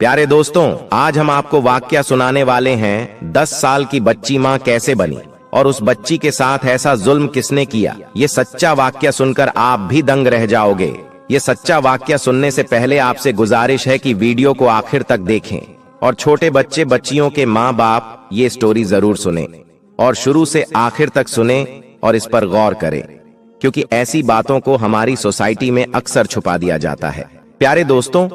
प्यारे दोस्तों, आज हम आपको वाकया सुनाने वाले हैं 10 साल की बच्ची माँ कैसे बनी और उस बच्ची के साथ ऐसा जुल्म किसने किया। ये सच्चा वाकया सुनकर आप भी दंग रह जाओगे। ये सच्चा वाकया सुनने से पहले आपसे गुजारिश है कि वीडियो को आखिर तक देखें और छोटे बच्चे बच्चियों के माँ बाप ये स्टोरी जरूर सुने और शुरू से आखिर तक सुने और इस पर गौर करें, क्योंकि ऐसी बातों को हमारी सोसाइटी में अक्सर छुपा दिया जाता है। प्यारे दोस्तों,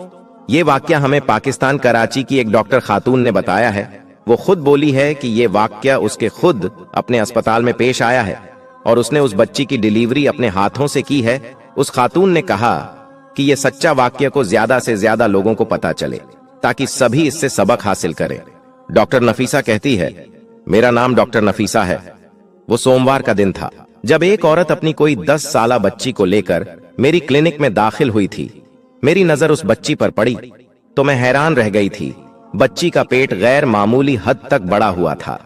ये वाकया हमें पाकिस्तान कराची की एक डॉक्टर खातून ने बताया है। वो खुद बोली है कि ये वाकया उसके खुद अपने अस्पताल में पेश आया है और उसने उस बच्ची की डिलीवरी अपने हाथों से की है। उस खातून ने कहा कि ये सच्चा वाकया को ज्यादा से ज्यादा लोगों को पता चले ताकि सभी इससे सबक हासिल करें। डॉक्टर नफीसा कहती है, मेरा नाम डॉक्टर नफीसा है। वो सोमवार का दिन था जब एक औरत अपनी कोई 10 साला बच्ची को लेकर मेरी क्लिनिक में दाखिल हुई थी। मेरी नजर उस बच्ची पर पड़ी तो मैं हैरान रह गई थी। बच्ची का पेट गैर मामूली हद तक बड़ा हुआ था।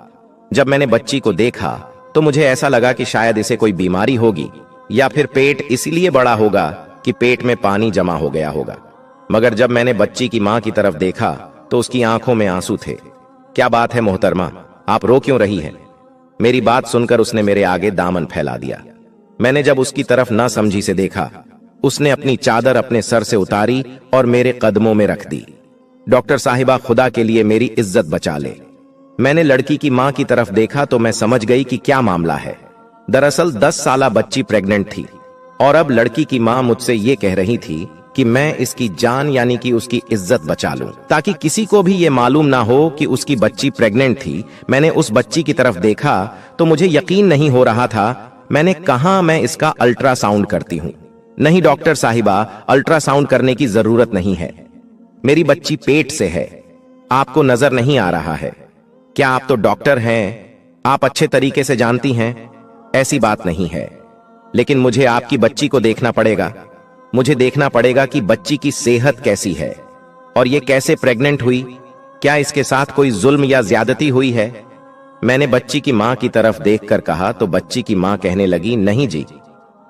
जब मैंने बच्ची को देखा तो मुझे ऐसा लगा कि शायद इसे कोई बीमारी होगी या फिर पेट इसलिए बड़ा होगा कि पेट में पानी जमा हो गया होगा। मगर जब मैंने बच्ची की मां की तरफ देखा तो उसकी आंखों में आंसू थे। क्या बात है मोहतरमा, आप रो क्यों रही हैं? मेरी बात सुनकर उसने मेरे आगे दामन फैला दिया। मैंने जब उसकी तरफ ना समझी से देखा, उसने अपनी चादर अपने सर से उतारी और मेरे कदमों में रख दी। डॉक्टर साहिबा, खुदा के लिए मेरी इज्जत बचा ले। मैंने लड़की की मां की तरफ देखा तो मैं समझ गई कि क्या मामला है। दरअसल 10 साला बच्ची प्रेग्नेंट थी और अब लड़की की मां मुझसे ये कह रही थी कि मैं इसकी जान यानी कि उसकी इज्जत बचा लूं ताकि किसी को भी ये मालूम ना हो कि उसकी बच्ची प्रेग्नेंट थी। मैंने उस बच्ची की तरफ देखा तो मुझे यकीन नहीं हो रहा था। मैंने कहा मैं इसका अल्ट्रासाउंड करती हूं। नहीं डॉक्टर साहिबा, अल्ट्रासाउंड करने की जरूरत नहीं है। मेरी बच्ची पेट से है, आपको नजर नहीं आ रहा है। क्या आप तो डॉक्टर हैं, आप अच्छे तरीके से जानती हैं। ऐसी बात नहीं है, लेकिन मुझे आपकी बच्ची को देखना पड़ेगा। मुझे देखना पड़ेगा कि बच्ची की सेहत कैसी है और ये कैसे प्रेग्नेंट हुई। क्या इसके साथ कोई जुल्म या ज्यादती हुई है? मैंने बच्ची की मां की तरफ देखकर कहा तो बच्ची की मां कहने लगी, नहीं जी,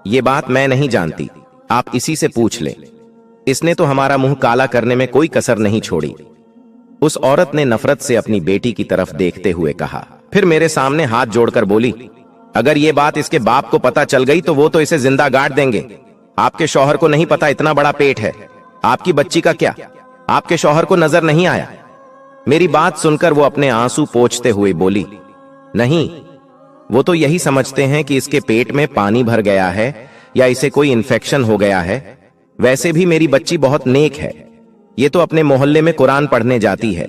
ये बात मैं नहीं जानती, आप इसी से पूछ लें। इसने तो हमारा मुंह काला करने में कोई कसर नहीं छोड़ी। उस औरत ने नफरत से अपनी बेटी की तरफ देखते हुए कहा। फिर मेरे सामने हाथ जोड़कर बोली, अगर ये बात इसके बाप को पता चल गई तो वो तो इसे जिंदा गाड़ देंगे। आपके शौहर को नहीं पता इतना बड़ा पेट है। आपकी बच्ची का क्या, आपके शौहर को नजर नहीं आया? मेरी बात सुनकर वो अपने आंसू पोंछते हुए बोली, नहीं, वो तो यही समझते हैं कि इसके पेट में पानी भर गया है या इसे कोई इन्फेक्शन हो गया है। वैसे भी मेरी बच्ची बहुत नेक है। ये तो अपने मोहल्ले में कुरान पढ़ने जाती है,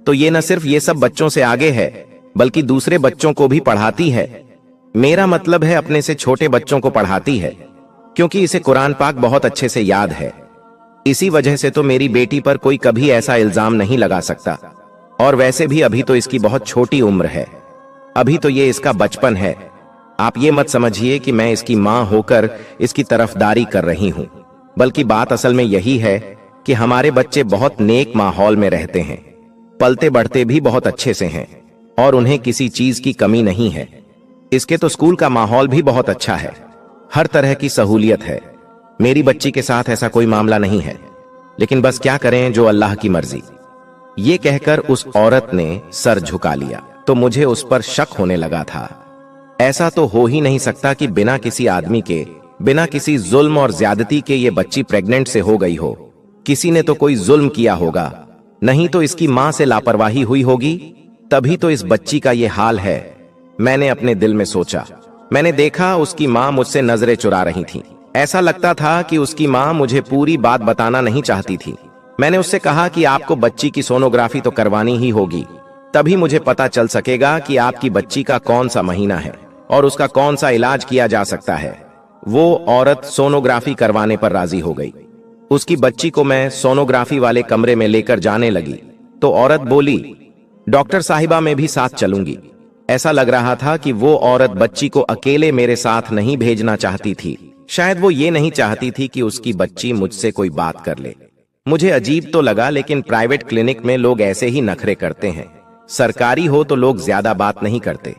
तो ये न सिर्फ ये सब बच्चों से आगे है बल्कि दूसरे बच्चों को भी पढ़ाती है। मेरा मतलब है अपने से छोटे बच्चों को पढ़ाती है, क्योंकि इसे कुरान पाक बहुत अच्छे से याद है। इसी वजह से तो मेरी बेटी पर कोई कभी ऐसा इल्जाम नहीं लगा सकता। और वैसे भी अभी तो इसकी बहुत छोटी उम्र है, अभी तो ये इसका बचपन है। आप ये मत समझिए कि मैं इसकी मां होकर इसकी तरफदारी कर रही हूं, बल्कि बात असल में यही है कि हमारे बच्चे बहुत नेक माहौल में रहते हैं, पलते बढ़ते भी बहुत अच्छे से हैं और उन्हें किसी चीज की कमी नहीं है। इसके तो स्कूल का माहौल भी बहुत अच्छा है, हर तरह की सहूलियत है। मेरी बच्ची के साथ ऐसा कोई मामला नहीं है, लेकिन बस क्या करें, जो अल्लाह की मर्जी। ये कहकर उस औरत ने सर झुका लिया तो मुझे उस पर शक होने लगा था। ऐसा तो हो ही नहीं सकता कि बिना किसी आदमी के, बिना किसी जुल्म और ज्यादती के ये बच्ची प्रेग्नेंट से हो गई हो। किसी ने तो कोई जुल्म किया होगा, नहीं तो इसकी मां से लापरवाही हुई होगी, तभी तो इस बच्ची का ये हाल है। मैंने अपने दिल में सोचा। मैंने देखा उसकी मां मुझसे नजरें चुरा रही थी। ऐसा लगता था कि उसकी मां मुझे पूरी बात बताना नहीं चाहती थी। मैंने उससे कहा कि आपको बच्ची की सोनोग्राफी तो करवानी ही होगी, तभी मुझे पता चल सकेगा कि आपकी बच्ची का कौन सा महीना है और उसका कौन सा इलाज किया जा सकता है। वो औरत सोनोग्राफी करवाने पर राजी हो गई। उसकी बच्ची को मैं सोनोग्राफी वाले कमरे में लेकर जाने लगी तो औरत बोली, डॉक्टर साहिबा मैं भी साथ चलूंगी। ऐसा लग रहा था कि वो औरत बच्ची को अकेले मेरे साथ नहीं भेजना चाहती थी। शायद वो ये नहीं चाहती थी कि उसकी बच्ची मुझसे कोई बात कर ले। मुझे अजीब तो लगा, लेकिन प्राइवेट क्लिनिक में लोग ऐसे ही नखरे करते हैं। सरकारी हो तो लोग ज्यादा बात नहीं करते,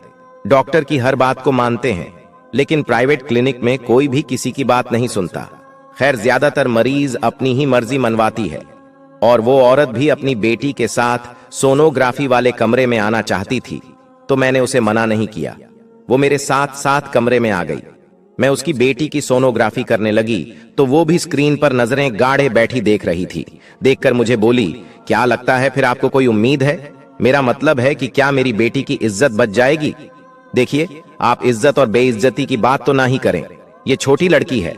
डॉक्टर की हर बात को मानते हैं, लेकिन प्राइवेट क्लिनिक में कोई भी किसी की बात नहीं सुनता। खैर, ज्यादातर मरीज अपनी ही मर्जी मनवाती है। और वो औरत भी अपनी बेटी के साथ सोनोग्राफी वाले कमरे में आना चाहती थी, तो मैंने उसे मना नहीं किया। वो मेरे साथ साथ कमरे में आ गई। मैं उसकी बेटी की सोनोग्राफी करने लगी तो वो भी स्क्रीन पर नजरें गाढ़े बैठी देख रही थी। देखकर मुझे बोली, क्या लगता है फिर आपको कोई उम्मीद है? मेरा मतलब है कि क्या मेरी बेटी की इज्जत बच जाएगी? देखिए, आप इज्जत और बेइज्जती की बात तो ना ही करें। ये छोटी लड़की है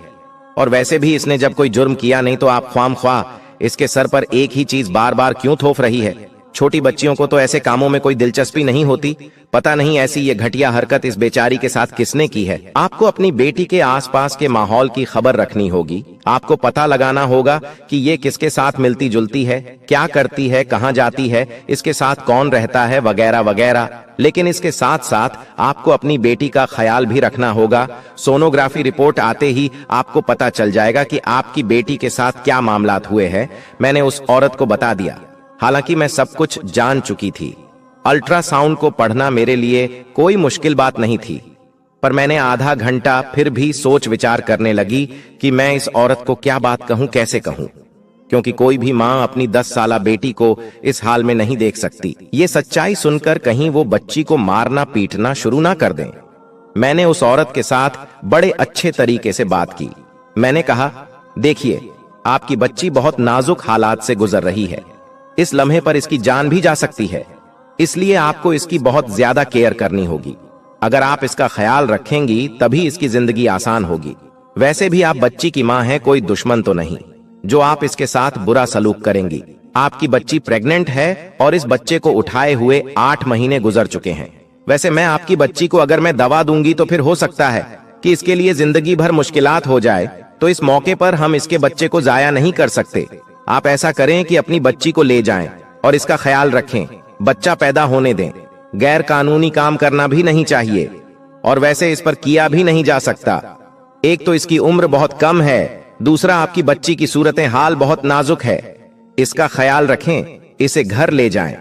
और वैसे भी इसने जब कोई जुर्म किया नहीं, तो आप ख्वामख्वाह इसके सर पर एक ही चीज बार बार क्यों थोप रही है? छोटी बच्चियों को तो ऐसे कामों में कोई दिलचस्पी नहीं होती। पता नहीं ऐसी ये घटिया हरकत इस बेचारी के साथ किसने की है। आपको अपनी बेटी के आसपास के माहौल की खबर रखनी होगी। आपको पता लगाना होगा कि ये किसके साथ मिलती जुलती है, क्या करती है, कहाँ जाती है, इसके साथ कौन रहता है, वगैरह वगैरह। लेकिन इसके साथ साथ आपको अपनी बेटी का ख्याल भी रखना होगा। सोनोग्राफी रिपोर्ट आते ही आपको पता चल जाएगा कि आपकी बेटी के साथ क्या मामलात हुए हैं। मैंने उस औरत को बता दिया। हालांकि मैं सब कुछ जान चुकी थी। अल्ट्रासाउंड को पढ़ना मेरे लिए कोई मुश्किल बात नहीं थी, पर मैंने आधा घंटा फिर भी सोच विचार करने लगी कि मैं इस औरत को क्या बात कहूं, कैसे कहूं, क्योंकि कोई भी मां अपनी 10 साला बेटी को इस हाल में नहीं देख सकती। ये सच्चाई सुनकर कहीं वो बच्ची को मारना पीटना शुरू ना कर दें। मैंने उस औरत के साथ बड़े अच्छे तरीके से बात की। मैंने कहा, देखिए, आपकी बच्ची बहुत नाजुक हालात से गुजर रही है। इस लम्हे पर इसकी जान भी जा सकती है, इसलिए आपको इसकी बहुत ज्यादा केयर करनी होगी। अगर आप इसका ख्याल रखेंगी तभी इसकी जिंदगी आसान होगी। वैसे भी आप बच्ची की मां हैं, कोई दुश्मन तो नहीं जो आप इसके साथ बुरा सलूक करेंगी। आपकी बच्ची प्रेग्नेंट है और इस बच्चे को उठाए हुए 8 महीने गुजर चुके हैं। वैसे मैं आपकी बच्ची को अगर मैं दवा दूंगी तो फिर हो सकता है कि इसके लिए जिंदगी भर मुश्किलात हो जाए, तो इस मौके पर हम इसके बच्चे को जाया नहीं कर सकते। आप ऐसा करें कि अपनी बच्ची को ले जाएं और इसका ख्याल रखें, बच्चा पैदा होने दें। गैर कानूनी काम करना भी नहीं चाहिए और वैसे इस पर किया भी नहीं जा सकता। एक तो इसकी उम्र बहुत कम है, दूसरा आपकी बच्ची की सूरतें हाल बहुत नाजुक है। इसका ख्याल रखें, इसे घर ले जाएं।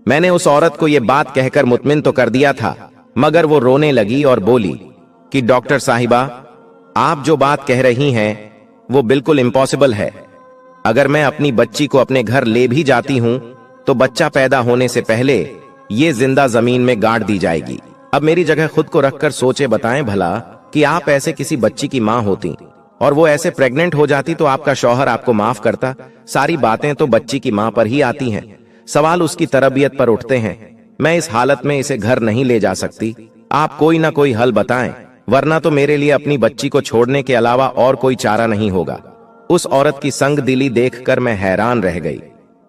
मैंने उस औरत को यह बात कहकर मुतमिन तो कर दिया था, मगर वो रोने लगी और बोली कि डॉक्टर साहिबा, आप जो बात कह रही हैं वो बिल्कुल इम्पॉसिबल है। अगर मैं अपनी बच्ची को अपने घर ले भी जाती हूं तो बच्चा पैदा होने से पहले ये जिंदा जमीन में गाड़ दी जाएगी। अब मेरी जगह खुद को रखकर सोचे बताएं भला कि आप ऐसे किसी बच्ची की मां होती और वो ऐसे प्रेग्नेंट हो जाती तो आपका शौहर आपको माफ करता? सारी बातें तो बच्ची की मां पर ही आती हैं। सवाल उसकी तरबियत पर उठते हैं। मैं इस हालत में इसे घर नहीं ले जा सकती। आप कोई ना कोई हल बताएं, वरना तो मेरे लिए अपनी बच्ची को छोड़ने के अलावा और कोई चारा नहीं होगा। उस औरत की संग दिली देखकर मैं हैरान रह गई।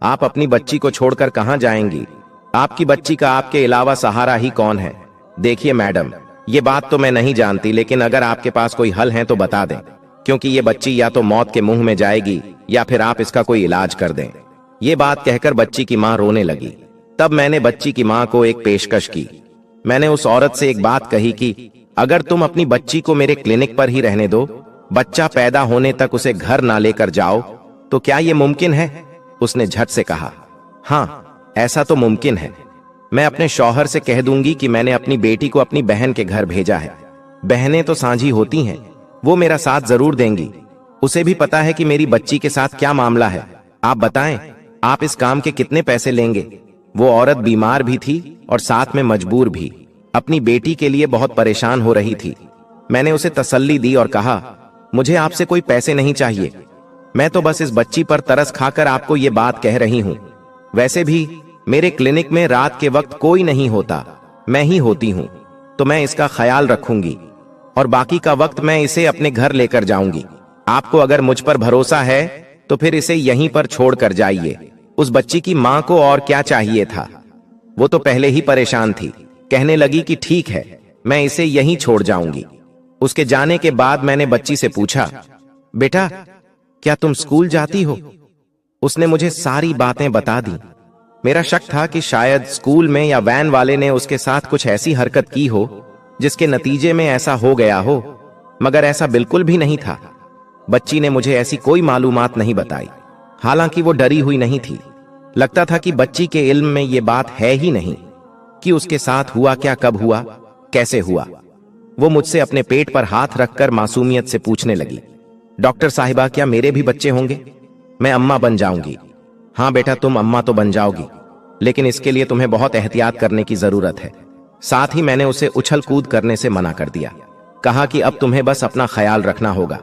आप अपनी बच्ची को छोड़कर कहां जाएंगी? आपकी बच्ची का आपके अलावा सहारा ही कौन है? देखिए मैडम, ये बात तो मैं नहीं जानती, लेकिन अगर आपके पास कोई हल है तो बता दें, क्योंकि ये बच्ची या तो मौत के मुंह में जाएगी या फिर आप इसका कोई इलाज कर दें। ये बात कहकर बच्ची की मां रोने लगी। तब मैंने बच्ची की मां को एक पेशकश की। मैंने उस औरत से एक बात कही कि अगर तुम अपनी बच्ची को मेरे क्लिनिक पर ही रहने दो, बच्चा पैदा होने तक उसे घर ना लेकर जाओ, तो क्या यह मुमकिन है? उसने झट से कहा, हाँ, ऐसा तो मुमकिन है। मैं अपने शौहर से कह दूंगी कि मैंने अपनी बेटी को अपनी बहन के घर भेजा है। बहनें तो साझी होती हैं, वो मेरा साथ जरूर देंगी। उसे भी पता है कि मेरी बच्ची के साथ क्या मामला है। आप बताएं, आप इस काम के कितने पैसे लेंगे? वो औरत बीमार भी थी और साथ में मजबूर भी। अपनी बेटी के लिए बहुत परेशान हो रही थी। मैंने उसे तसल्ली दी और कहा, मुझे आपसे कोई पैसे नहीं चाहिए। मैं तो बस इस बच्ची पर तरस खाकर आपको ये बात कह रही हूं। वैसे भी मेरे क्लिनिक में रात के वक्त कोई नहीं होता, मैं ही होती हूं, तो मैं इसका ख्याल रखूंगी और बाकी का वक्त मैं इसे अपने घर लेकर जाऊंगी। आपको अगर मुझ पर भरोसा है तो फिर इसे यहीं पर छोड़ कर जाइए। उस बच्ची की मां को और क्या चाहिए था? वो तो पहले ही परेशान थी। कहने लगी कि ठीक है, मैं इसे यहीं छोड़ जाऊंगी। उसके जाने के बाद मैंने बच्ची से पूछा, बेटा, क्या तुम स्कूल जाती हो? उसने मुझे सारी बातें बता दी। मेरा शक था कि शायद स्कूल में या वैन वाले ने उसके साथ कुछ ऐसी हरकत की हो जिसके नतीजे में ऐसा हो गया हो, मगर ऐसा बिल्कुल भी नहीं था। बच्ची ने मुझे ऐसी कोई मालूमात नहीं बताई। हालांकि वो डरी हुई नहीं थी। लगता था कि बच्ची के इल्म में ये बात है ही नहीं कि उसके साथ हुआ क्या, कब हुआ, कैसे हुआ। वो मुझसे अपने पेट पर हाथ रखकर मासूमियत से पूछने लगी, डॉक्टर साहिबा, क्या मेरे भी बच्चे होंगे? मैं अम्मा बन जाऊंगी। हाँ बेटा, तुम अम्मा तो बन जाओगी, लेकिन इसके लिए तुम्हें बहुत एहतियात करने की जरूरत है। साथ ही मैंने उसे उछल कूद करने से मना कर दिया। कहा कि अब तुम्हें बस अपना ख्याल रखना होगा,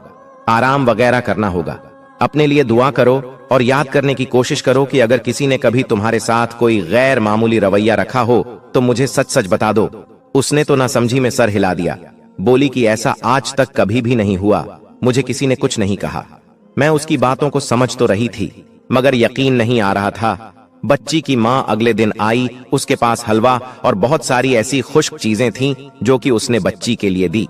आराम वगैरह करना होगा, अपने लिए दुआ करो और याद करने की कोशिश करो कि अगर किसी ने कभी तुम्हारे साथ कोई गैर मामूली रवैया रखा हो तो मुझे सच सच बता दो। उसने तो ना समझी में सर हिला दिया। बोली कि ऐसा आज तक कभी भी नहीं हुआ, मुझे किसी ने कुछ नहीं कहा। मैं उसकी बातों को समझ तो रही थी, मगर यकीन नहीं आ रहा था। बच्ची की माँ अगले दिन आई। उसके पास हलवा और बहुत सारी ऐसी खुश्क चीजें थीं जो कि उसने बच्ची के लिए दी।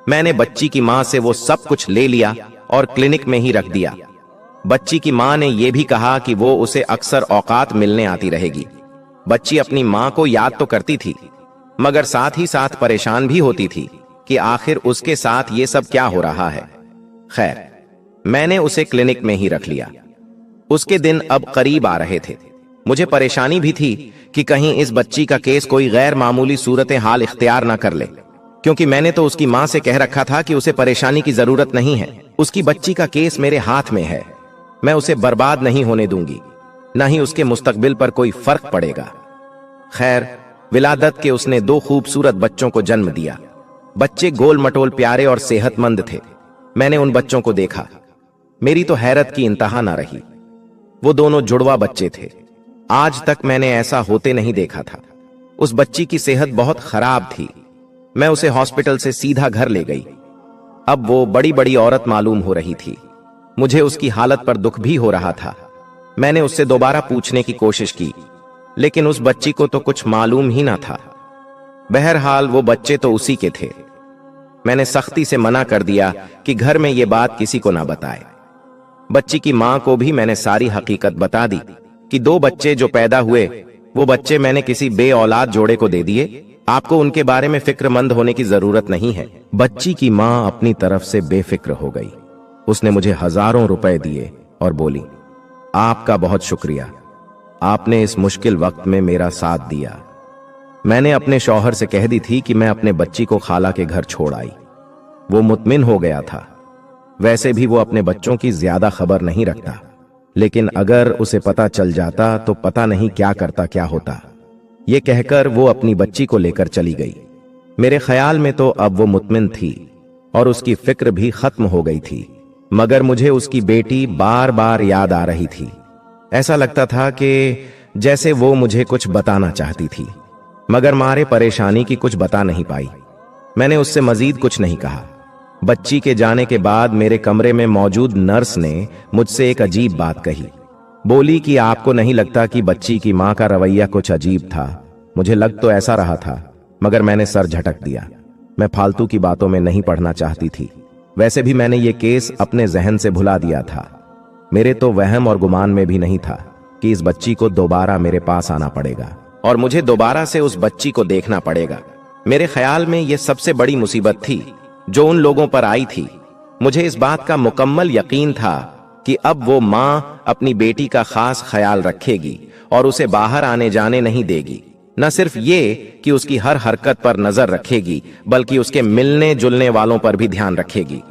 मैंने बच्ची की माँ से वो सब कुछ ले लिया और क्लिनिक में ही रख दिया। बच्ची की माँ ने यह भी कहा कि वो उसे अक्सर औकात मिलने आती रहेगी। बच्ची अपनी माँ को याद तो करती थी, मगर साथ ही साथ परेशान भी होती थी कि आखिर उसके साथ ये सब क्या हो रहा है। खैर, मैंने उसे क्लिनिक में ही रख लिया। उसके दिन अब करीब आ रहे थे। मुझे परेशानी भी थी कि कहीं इस बच्ची का केस कोई गैर मामूली सूरत हाल इख्तियार ना कर ले, क्योंकि मैंने तो उसकी माँ से कह रखा था कि उसे परेशानी की जरूरत नहीं है। उसकी बच्ची का केस मेरे हाथ में है, मैं उसे बर्बाद नहीं होने दूंगी, न ही उसके मुस्तकबिल पर कोई फर्क पड़ेगा। खैर, विलादत के उसने 2 खूबसूरत बच्चों को जन्म दिया। बच्चे गोल मटोल प्यारे और सेहतमंद थे। मैंने उन बच्चों को देखा, मेरी तो हैरत की इंतहा ना रही। वो दोनों जुड़वा बच्चे थे। आज तक मैंने ऐसा होते नहीं देखा था। उस बच्ची की सेहत बहुत खराब थी। मैं उसे हॉस्पिटल से सीधा घर ले गई। अब वो बड़ी बड़ी औरत मालूम हो रही थी। मुझे उसकी हालत पर दुख भी हो रहा था। मैंने उससे दोबारा पूछने की कोशिश की, लेकिन उस बच्ची को तो कुछ मालूम ही ना था। बहरहाल वो बच्चे तो उसी के थे। मैंने सख्ती से मना कर दिया कि घर में ये बात किसी को ना बताए। बच्ची की मां को भी मैंने सारी हकीकत बता दी कि 2 बच्चे जो पैदा हुए, वो बच्चे मैंने किसी बे औलाद जोड़े को दे दिए। आपको उनके बारे में फिक्रमंद होने की जरूरत नहीं है। बच्ची की मां अपनी तरफ से बेफिक्र हो गई। उसने मुझे हजारों रुपए दिए और बोली, आपका बहुत शुक्रिया, आपने इस मुश्किल वक्त में मेरा साथ दिया। मैंने अपने शौहर से कह दी थी कि मैं अपने बच्ची को खाला के घर छोड़ आई। वो मुतमिन हो गया था। वैसे भी वो अपने बच्चों की ज्यादा खबर नहीं रखता, लेकिन अगर उसे पता चल जाता तो पता नहीं क्या करता क्या होता। ये कहकर वो अपनी बच्ची को लेकर चली गई। मेरे ख्याल में तो अब वो मुतमिन थी और उसकी फिक्र भी खत्म हो गई थी, मगर मुझे उसकी बेटी बार बार याद आ रही थी। ऐसा लगता था कि जैसे वो मुझे कुछ बताना चाहती थी, मगर मारे परेशानी की कुछ बता नहीं पाई। मैंने उससे मजीद कुछ नहीं कहा। बच्ची के जाने के बाद मेरे कमरे में मौजूद नर्स ने मुझसे एक अजीब बात कही। बोली कि आपको नहीं लगता कि बच्ची की मां का रवैया कुछ अजीब था? मुझे लग तो ऐसा रहा था, मगर मैंने सर झटक दिया। मैं फालतू की बातों में नहीं पढ़ना चाहती थी। वैसे भी मैंने ये केस अपने जहन से भुला दिया था। मेरे तो वहम और गुमान में भी नहीं था कि इस बच्ची को दोबारा मेरे पास आना पड़ेगा और मुझे दोबारा से उस बच्ची को देखना पड़ेगा। मेरे ख्याल में यह सबसे बड़ी मुसीबत थी जो उन लोगों पर आई थी। मुझे इस बात का मुकम्मल यकीन था कि अब वो मां अपनी बेटी का खास ख्याल रखेगी और उसे बाहर आने जाने नहीं देगी। न सिर्फ ये कि उसकी हर हरकत पर नजर रखेगी, बल्कि उसके मिलने जुलने वालों पर भी ध्यान रखेगी।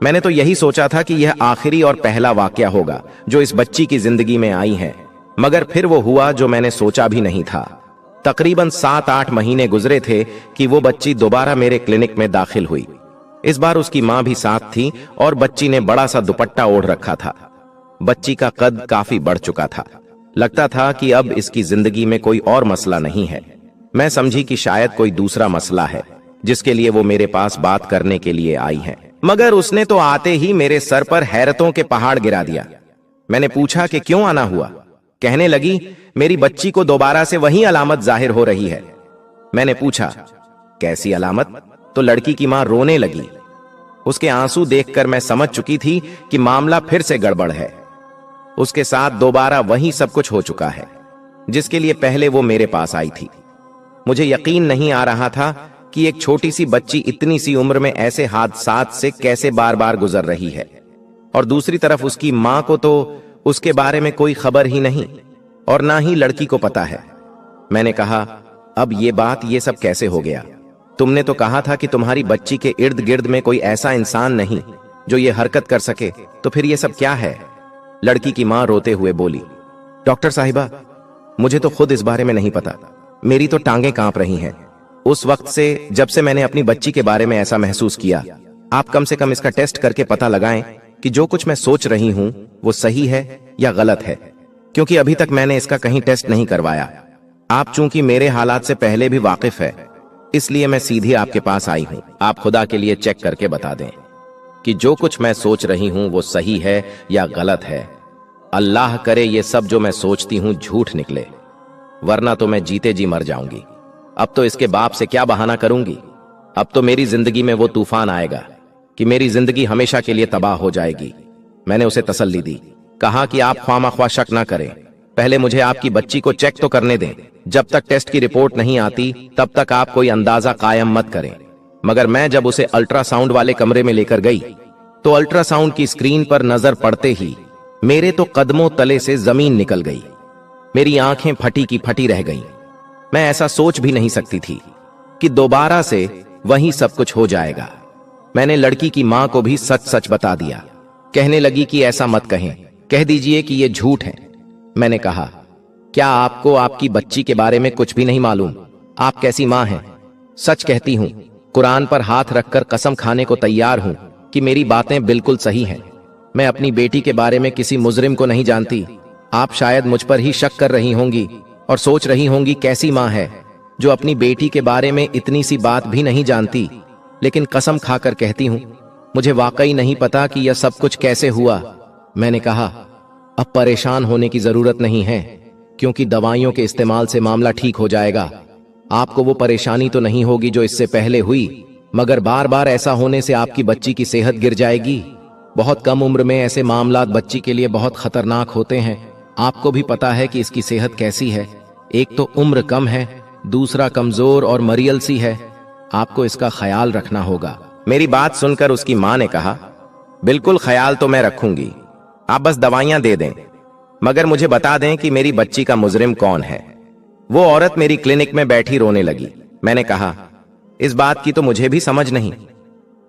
मैंने तो यही सोचा था कि यह आखिरी और पहला वाकया होगा जो इस बच्ची की जिंदगी में आई है, मगर फिर वो हुआ जो मैंने सोचा भी नहीं था। तकरीबन 7-8 महीने गुजरे थे कि वो बच्ची दोबारा मेरे क्लिनिक में दाखिल हुई। इस बार उसकी मां भी साथ थी और बच्ची ने बड़ा सा दुपट्टा ओढ़ रखा था। बच्ची का कद काफी बढ़ चुका था। लगता था कि अब इसकी जिंदगी में कोई और मसला नहीं है। मैं समझी कि शायद कोई दूसरा मसला है जिसके लिए वो मेरे पास बात करने के लिए आई है, मगर उसने तो आते ही मेरे सर पर हैरतों के पहाड़ गिरा दिया। मैंने पूछा कि क्यों आना हुआ। कहने लगी, मेरी बच्ची को दोबारा से वही अलामत जाहिर हो रही है। मैंने पूछा, कैसी अलामत? तो लड़की की मां रोने लगी। उसके आंसू देखकर मैं समझ चुकी थी कि मामला फिर से गड़बड़ है। उसके साथ दोबारा वही सब कुछ हो चुका है जिसके लिए पहले वो मेरे पास आई थी। मुझे यकीन नहीं आ रहा था कि एक छोटी सी बच्ची इतनी सी उम्र में ऐसे हादसात से कैसे बार बार गुजर रही है, और दूसरी तरफ उसकी मां को तो उसके बारे में कोई खबर ही नहीं और ना ही लड़की को पता है। मैंने कहा, अब ये सब कैसे हो गया? तुमने तो कहा था कि तुम्हारी बच्ची के इर्द गिर्द में कोई ऐसा इंसान नहीं जो ये हरकत कर सके, तो फिर ये सब क्या है? लड़की की मां रोते हुए बोली, डॉक्टर साहिबा, मुझे तो खुद इस बारे में नहीं पता। मेरी तो टांगें कांप रही हैं। उस वक्त से जब से मैंने अपनी बच्ची के बारे में ऐसा महसूस किया, आप कम से कम इसका टेस्ट करके पता लगाएं कि जो कुछ मैं सोच रही हूं वो सही है या गलत है, क्योंकि अभी तक मैंने इसका कहीं टेस्ट नहीं करवाया। आप चूंकि मेरे हालात से पहले भी वाकिफ है, इसलिए मैं सीधी आपके पास आई हूं। आप खुदा के लिए चेक करके बता दें कि जो कुछ मैं सोच रही हूं वो सही है या गलत है। अल्लाह करे ये सब जो मैं सोचती हूं झूठ निकले, वरना तो मैं जीते जी मर जाऊंगी। अब तो इसके बाप से क्या बहाना करूंगी। अब तो मेरी जिंदगी में वो तूफान आएगा कि मेरी जिंदगी हमेशा के लिए तबाह हो जाएगी। मैंने उसे तसल्ली दी, कहा कि आप ख्वामख्वा शक ना करें, पहले मुझे आपकी बच्ची को चेक तो करने दें। जब तक टेस्ट की रिपोर्ट नहीं आती तब तक आप कोई अंदाजा कायम मत करें। मगर मैं जब उसे अल्ट्रासाउंड वाले कमरे में लेकर गई तो अल्ट्रासाउंड की स्क्रीन पर नजर पड़ते ही मेरे तो कदमों तले से जमीन निकल गई। मेरी आंखें फटी की फटी रह गईं। मैं ऐसा सोच भी नहीं सकती थी कि दोबारा से वही सब कुछ हो जाएगा। मैंने लड़की की मां को भी सच सच बता दिया। कहने लगी कि ऐसा मत कहें, कह दीजिए कि ये झूठ है। मैंने कहा, क्या आपको आपकी बच्ची के बारे में कुछ भी नहीं मालूम? आप कैसी मां हैं? सच कहती हूं, कुरान पर हाथ रखकर कसम खाने को तैयार हूं कि मेरी बातें बिल्कुल सही हैं। मैं अपनी बेटी के बारे में किसी मुजरिम को नहीं जानती। आप शायद मुझ पर ही शक कर रही होंगी और सोच रही होंगी कैसी मां है जो अपनी बेटी के बारे में इतनी सी बात भी नहीं जानती। लेकिन कसम खाकर कहती हूं, मुझे वाकई नहीं पता कि यह सब कुछ कैसे हुआ। मैंने कहा, अब परेशान होने की जरूरत नहीं है, क्योंकि दवाइयों के इस्तेमाल से मामला ठीक हो जाएगा। आपको वो परेशानी तो नहीं होगी जो इससे पहले हुई, मगर बार बार ऐसा होने से आपकी बच्ची की सेहत गिर जाएगी। बहुत कम उम्र में ऐसे मामलात बच्ची के लिए बहुत खतरनाक होते हैं। आपको भी पता है कि इसकी सेहत कैसी है। एक तो उम्र कम है, दूसरा कमजोर और मरियल सी है। आपको इसका ख्याल रखना होगा। मेरी बात सुनकर उसकी मां ने कहा, बिल्कुल ख्याल तो मैं रखूंगी, आप बस दवाइयां दे दें, मगर मुझे बता दें कि मेरी बच्ची का मुजरिम कौन है। वो औरत मेरी क्लिनिक में बैठी रोने लगी। मैंने कहा, इस बात की तो मुझे भी समझ नहीं।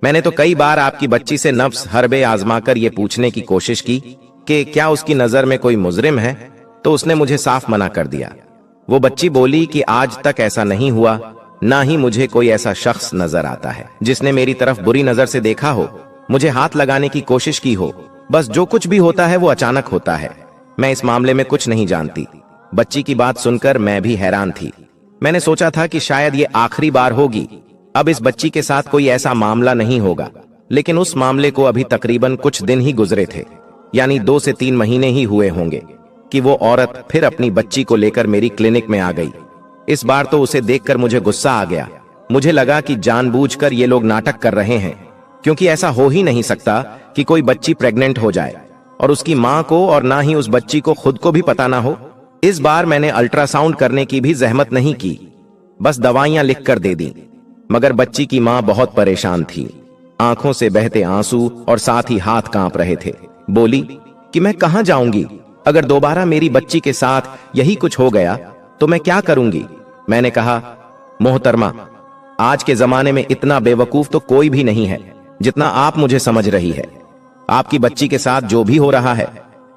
मैंने तो कई बार आपकी बच्ची से नफ्स हरबे आजमाकर यह पूछने की कोशिश की कि क्या उसकी नजर में कोई मुजरिम है, तो उसने मुझे साफ मना कर दिया। वो बच्ची बोली कि आज तक ऐसा नहीं हुआ, ना ही मुझे कोई ऐसा शख्स नजर आता है जिसने मेरी तरफ बुरी नजर से देखा हो, मुझे हाथ लगाने की कोशिश की हो। बस जो कुछ भी होता है वो अचानक होता है। मैं इस मामले में कुछ नहीं जानती। बच्ची की बात सुनकर मैं भी हैरान थी। मैंने सोचा था कि शायद ये आखिरी बार होगी, अब इस बच्ची के साथ कोई ऐसा मामला नहीं होगा। लेकिन उस मामले को अभी तकरीबन कुछ दिन ही गुजरे थे, यानी 2 से 3 महीने ही हुए होंगे कि वो औरत फिर अपनी बच्ची को लेकर मेरी क्लिनिक में आ गई। इस बार तो उसे देखकर मुझे गुस्सा आ गया। मुझे लगा कि जानबूझकर ये लोग नाटक कर रहे हैं, क्योंकि ऐसा हो ही नहीं सकता कि कोई बच्ची प्रेग्नेंट हो जाए और उसकी मां को और ना ही उस बच्ची को खुद को भी पता ना हो। इस बार मैंने अल्ट्रासाउंड करने की भी जहमत नहीं की, बस दवाइयां लिख कर दे दी। मगर बच्ची की मां बहुत परेशान थी। आंखों से बहते आंसू और साथ ही हाथ कांप रहे थे। बोली कि मैं कहां जाऊंगी? अगर दोबारा मेरी बच्ची के साथ यही कुछ हो गया तो मैं क्या करूंगी? मैंने कहा, मोहतरमा, आज के जमाने में इतना बेवकूफ तो कोई भी नहीं है जितना आप मुझे समझ रही है। आपकी बच्ची के साथ जो भी हो रहा है,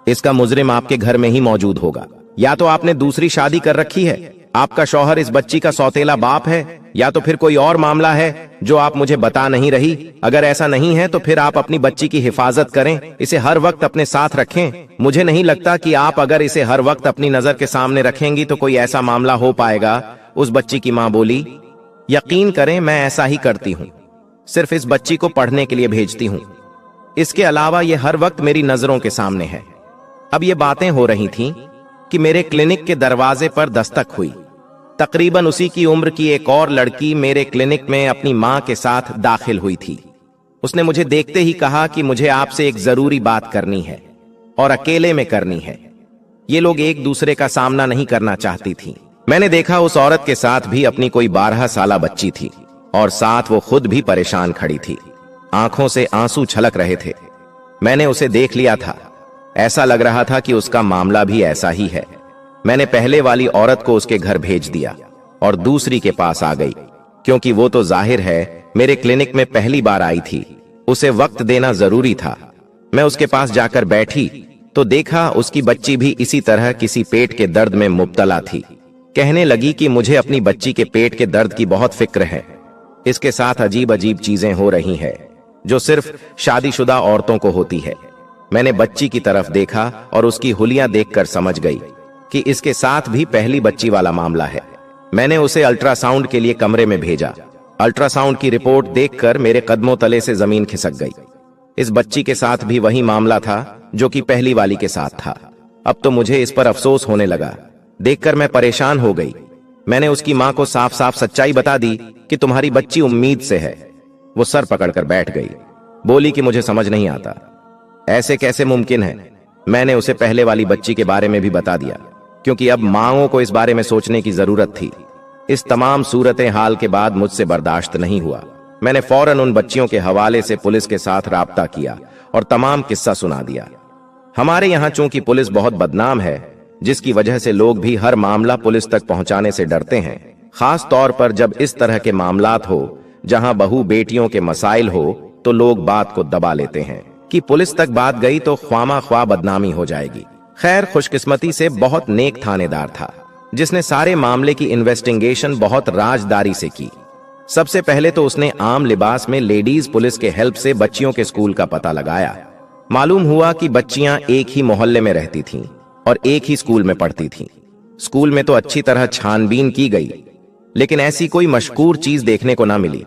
इसका मुजरिम आपके घर में ही मौजूद होगा। या तो आपने दूसरी शादी कर रखी है, आपका शौहर इस बच्ची का सौतेला बाप है, या तो फिर कोई और मामला है जो आप मुझे बता नहीं रही। अगर ऐसा नहीं है तो फिर आप अपनी बच्ची की हिफाजत करें, इसे हर वक्त अपने साथ रखें। मुझे नहीं लगता कि आप अगर इसे हर वक्त अपनी नजर के सामने रखेंगी तो कोई ऐसा मामला हो पाएगा। उस बच्ची की मां बोली, यकीन करें मैं ऐसा ही करती हूं, सिर्फ इस बच्ची को पढ़ने के लिए भेजती हूं। इसके अलावा ये हर वक्त मेरी नजरों के सामने है। अब ये बातें हो रही थीं कि मेरे क्लिनिक के दरवाजे पर दस्तक हुई। तकरीबन उसी की उम्र की एक और लड़की मेरे क्लिनिक में अपनी मां के साथ दाखिल हुई थी। उसने मुझे देखते ही कहा कि मुझे आपसे एक जरूरी बात करनी है और अकेले में करनी है। ये लोग एक दूसरे का सामना नहीं करना चाहती थी। मैंने देखा उस औरत के साथ भी अपनी कोई 12 साला बच्ची थी और साथ वो खुद भी परेशान खड़ी थी। आंखों से आंसू छलक रहे थे। मैंने उसे देख लिया था। ऐसा लग रहा था कि उसका मामला भी ऐसा ही है। मैंने पहले वाली औरत को उसके घर भेज दिया और दूसरी के पास आ गई, क्योंकि वो तो जाहिर है मेरे क्लिनिक में पहली बार आई थी। उसे वक्त देना जरूरी था। मैं उसके पास जाकर बैठी तो देखा उसकी बच्ची भी इसी तरह किसी पेट के दर्द में मुब्तला थी। कहने लगी कि मुझे अपनी बच्ची के पेट के दर्द की बहुत फिक्र है। इसके साथ अजीब अजीब चीजें हो रही हैं जो सिर्फ शादीशुदा औरतों को होती है। मैंने बच्ची की तरफ देखा और उसकी हुलियां देखकर समझ गई कि इसके साथ भी पहली बच्ची वाला मामला है। मैंने उसे अल्ट्रासाउंड के लिए कमरे में भेजा। अल्ट्रासाउंड की रिपोर्ट देखकर मेरे कदमों तले से जमीन खिसक गई। इस बच्ची के साथ भी वही मामला था जो कि पहली वाली के साथ था। अब तो मुझे इस पर अफसोस होने लगा। देखकर मैं परेशान हो गई। मैंने उसकी मां को साफ साफ सच्चाई बता दी कि तुम्हारी बच्ची उम्मीद से है। वो सर पकड़कर बैठ गई, बोली कि मुझे समझ नहीं आता, ऐसे कैसे मुमकिन है। मैंने उसे पहले वाली बच्ची के बारे में भी बता दिया, क्योंकि अब मांओं को इस बारे में सोचने की जरूरत थी। इस तमाम सूरतें हाल के बाद मुझसे बर्दाश्त नहीं हुआ। मैंने फौरन उन बच्चियों के हवाले से पुलिस के साथ राब्ता किया और तमाम किस्सा सुना दिया। हमारे यहाँ चूंकि पुलिस बहुत बदनाम है, जिसकी वजह से लोग भी हर मामला पुलिस तक पहुंचाने से डरते हैं, खास तौर पर जब इस तरह के मामलात हो जहां बहू बेटियों के मसाइल हो, तो लोग बात को दबा लेते हैं कि पुलिस तक बात गई तो ख्वामा ख्वाह बदनामी हो जाएगी। खैर, खुशकिस्मती से बहुत नेक थानेदार था जिसने सारे मामले की इन्वेस्टिगेशन बहुत राजदारी से की। सबसे पहले तो उसने आम लिबास में लेडीज पुलिस के हेल्प से बच्चियों के स्कूल का पता लगाया। मालूम हुआ कि बच्चियां एक ही मोहल्ले में रहती थीं और एक ही स्कूल में पढ़ती थीं। स्कूल में तो अच्छी तरह छानबीन की गई, लेकिन ऐसी कोई मशकूर चीज देखने को ना मिली।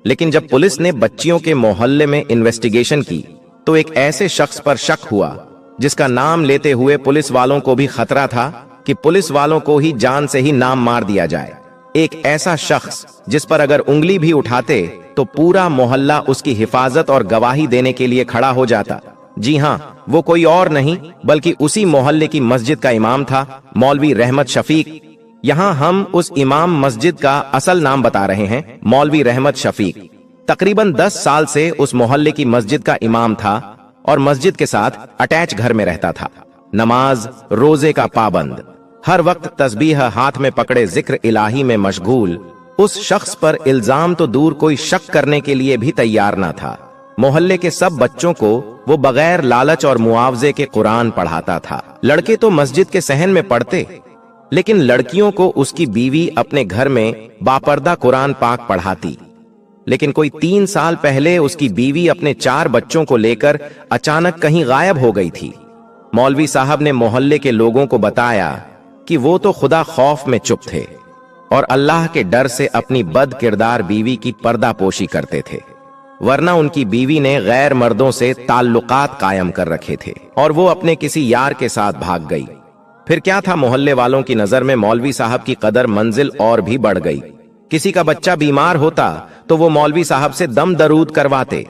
लेकिन जब पुलिस ने बच्चियों के मोहल्ले में इन्वेस्टिगेशन की तो एक ऐसे शख्स पर शक हुआ जिसका नाम लेते हुए पुलिस वालों को भी खतरा था कि पुलिस वालों को ही जान से ही नाम मार दिया जाए। एक ऐसा शख्स जिस पर अगर उंगली भी उठाते तो पूरा मोहल्ला उसकी हिफाजत और गवाही देने के लिए खड़ा हो जाता। जी हाँ, वो कोई और नहीं बल्कि उसी मोहल्ले की मस्जिद का इमाम था, मौलवी रहमत शफीक। यहाँ हम उस इमाम मस्जिद का असल नाम बता रहे हैं, मौलवी रहमत शफीक। तकरीबन 10 साल से उस मोहल्ले की मस्जिद का इमाम था और मस्जिद के साथ अटैच घर में रहता था। नमाज रोजे का पाबंद, हर वक्त तस्बीह हाथ में पकड़े जिक्र इलाही में मशगूल। उस शख्स पर इल्जाम तो दूर कोई शक करने के लिए भी तैयार ना था। मोहल्ले के सब बच्चों को वो बगैर लालच और मुआवजे के कुरान पढ़ाता था। लड़के तो मस्जिद के सहन में पढ़ते, लेकिन लड़कियों को उसकी बीवी अपने घर में बापर्दा कुरान पाक पढ़ाती। लेकिन कोई 3 साल पहले उसकी बीवी अपने 4 बच्चों को लेकर अचानक कहीं गायब हो गई थी। मौलवी साहब ने मोहल्ले के लोगों को बताया कि वो तो खुदा खौफ में चुप थे और अल्लाह के डर से अपनी बद किरदार बीवी की पर्दापोशी करते थे, वरना उनकी बीवी ने गैर मर्दों से ताल्लुकात कायम कर रखे थे और वो अपने किसी यार के साथ भाग गई। फिर क्या था, मोहल्ले वालों की नजर में मौलवी साहब की कदर मंजिल और भी बढ़ गई। किसी का बच्चा बीमार होता तो वो मौलवी साहब से दम दरूद करवाते।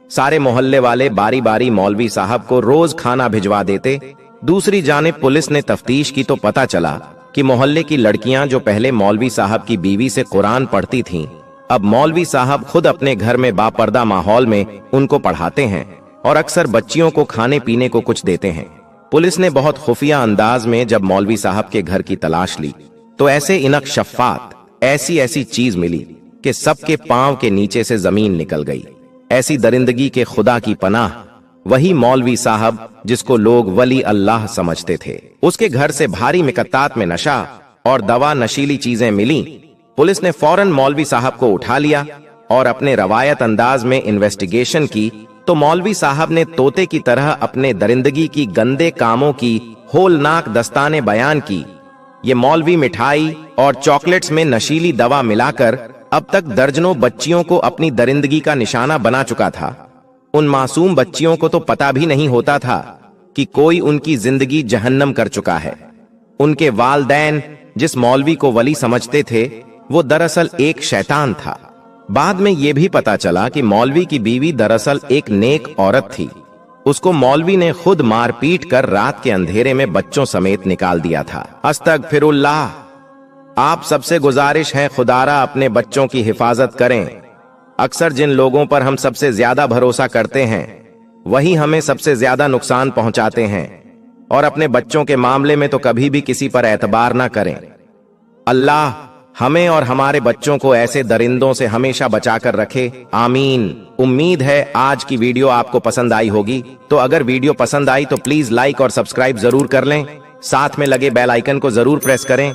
सारे मोहल्ले वाले बारी बारी मौलवी साहब को रोज खाना भिजवा देते। दूसरी जानिब पुलिस ने तफ्तीश की तो पता चला कि मोहल्ले की लड़कियां जो पहले मौलवी साहब की बीवी से कुरान पढ़ती थीं, अब मौलवी साहब खुद अपने घर में बापर्दा माहौल में उनको पढ़ाते हैं और अक्सर बच्चियों को खाने पीने को कुछ देते हैं। पुलिस ने बहुत खुफिया अंदाज में जब मौलवी साहब के घर की तलाश ली तो ऐसे इनक शफ़ात ऐसी ऐसी चीज मिली कि सबके पांव के नीचे से जमीन निकल गई। ऐसी दरिंदगी के खुदा की पनाह वही मौलवी साहब जिसको लोग वली अल्लाह समझते थे। उसके घर से भारी मिकत्तात में नशा और दवा नशीली चीजें मिली। पुलिस ने फौरन मौलवी साहब को उठा लिया और अपने रवायत अंदाज में इन्वेस्टिगेशन की तो मौलवी साहब ने तोते की तरह अपने दरिंदगी की गंदे कामों की होलनाक दस्ताने बयान की। ये मौलवी मिठाई और चॉकलेट्स में नशीली दवा मिलाकर अब तक दर्जनों बच्चियों को अपनी दरिंदगी का निशाना बना चुका था। उन मासूम बच्चियों को तो पता भी नहीं होता था कि कोई उनकी जिंदगी जहन्नम कर चुका है। उनके वालदैन जिस मौलवी को वली समझते थे वो दरअसल एक शैतान था। बाद में ये भी पता चला कि मौलवी की बीवी दरअसल एक नेक औरत थी। उसको मौलवी ने खुद मारपीट कर रात के अंधेरे में बच्चों समेत निकाल दिया था। अस्तगफिरुल्लाह। आप सबसे गुजारिश है, खुदारा अपने बच्चों की हिफाजत करें। अक्सर जिन लोगों पर हम सबसे ज्यादा भरोसा करते हैं वही हमें सबसे ज्यादा नुकसान पहुंचाते हैं, और अपने बच्चों के मामले में तो कभी भी किसी पर एतबार ना करें। अल्लाह हमें और हमारे बच्चों को ऐसे दरिंदों से हमेशा बचाकर रखे, आमीन। उम्मीद है आज की वीडियो आपको पसंद आई होगी। तो अगर वीडियो पसंद आई तो प्लीज लाइक और सब्सक्राइब जरूर कर लें। साथ में लगे बेल आइकन को जरूर प्रेस करें